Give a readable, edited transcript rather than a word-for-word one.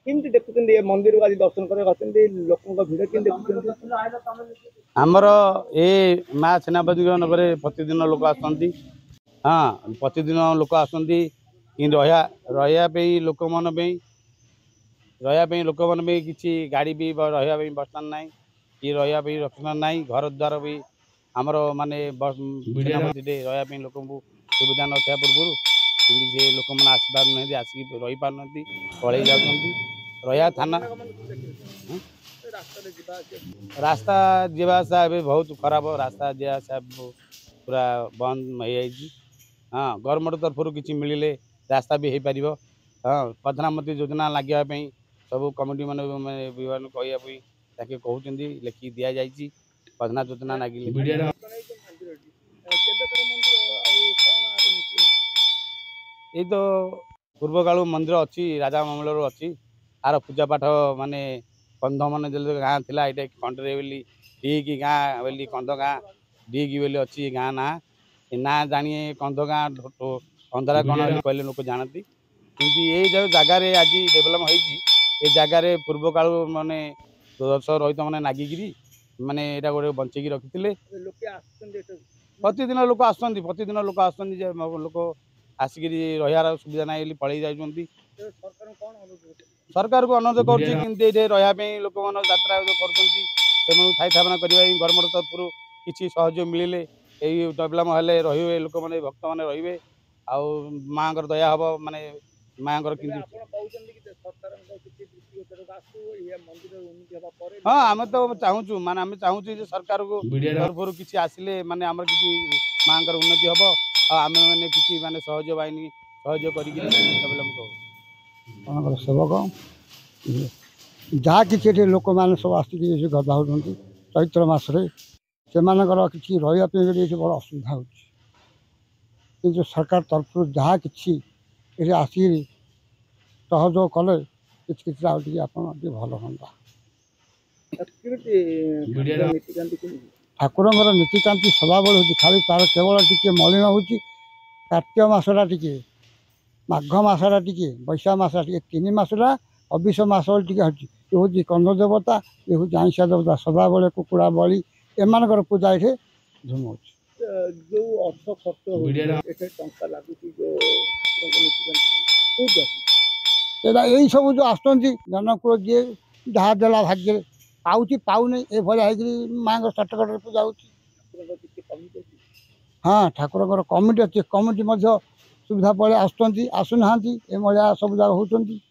केमती देखुଛନ୍ତି ए मंदिर को आज दर्शन करे गଛନ୍ତି लोकଙ୍କ ଭିଡ଼ केमती देखुଛନ୍ତି आमर ए माँ सेनापति नगर प्रतिदिन लोक आसती। हाँ प्रतिदिन लोक आसती रहा लोक मन रहा लोक मन किसी गाड़ी भी रहा बसस्टाण ना कि रहा रेस्टोरेंट ना घर द्वार भी आमर माने सेनापति रहा लोक सुविधा न था पूर्व कि लोक मैंने आसपार ना आसिक रही पार पलि जाती रहा थाना रास्ता जीवासा बहुत खराब रास्ता जीवासा पूरा बंद हो जाए। हाँ गवर्नमेंट तरफ किसी मिले रास्ता भी हो पार। हाँ प्रधानमंत्री योजना लगे सब कमिटी मान विभाग कहते कहते लिखिकी दि जाए प्रधान योजना लगे ये तो पूर्व कालू मंदिर अच्छी राजा ममल अच्छी आर पूजा पाठ माने कंध मन गाँ थिला ये खंडरे डीकी गाँ बोली कंध गाँ डीकी बोली अच्छी गाँ ना ना जानिए कंध गाँ कंधरा कौन कहले लोक जानती कि ये जो जगार आज डेभलप हो जगार पूर्व कालू माने दर्श रहित मैंने नागिकी माने यहाँ गोटे बंचेकी रखी प्रतिदिन लोक प्रतिदिन लोक लोक आसिक रहार सुविधा ना पलि जाती सरकार को अनुरोध कर लोक मान यात्रा करना गवर्नमेंट तरफ किसी सहयोग मिले डेभलप हेल्ले रे लोक मैंने भक्त मैंने रे माँ दया हम माने माँ हाँ आम तो चाहूँ माने आम चाहूँ सरकार को तरफ किसी आसिले माने आम कि माँ उन्नति हम आम मैंने किसी माने सहयोग बाहिनी सहयोग कर सेवक जहाँ कि लोक मैंने सब आसिक गधाऊँ चैत्र मसरे से किसी रही बड़ असुविधा हो सरकार तरफ जहाँ कि आसिक सहयोग कले कि भल हाँ ठाकुर नीतिकांति सदाबले हो खाली तार केवल टी मलिन हो कार्तिक मसटा टी माघ मसटा टी बैशाख मसटा टी तीन मसटा अविश मस टी हूँ ये हूँ कंद देवता ये हूँ आईसा देवता सदाबले कुकुड़ा बलि एम पूजा ये धूम हो जो अर्थ खर्च यही सब जो आसुँच जनकूल जी जहाँ देला भाग्य पाँच पाऊनी ये माँ सटकट पूजा हो हाँ ठाकुर कमिटी अच्छी कमिटी सुविधा पड़े आसुना ये सब जगह होती।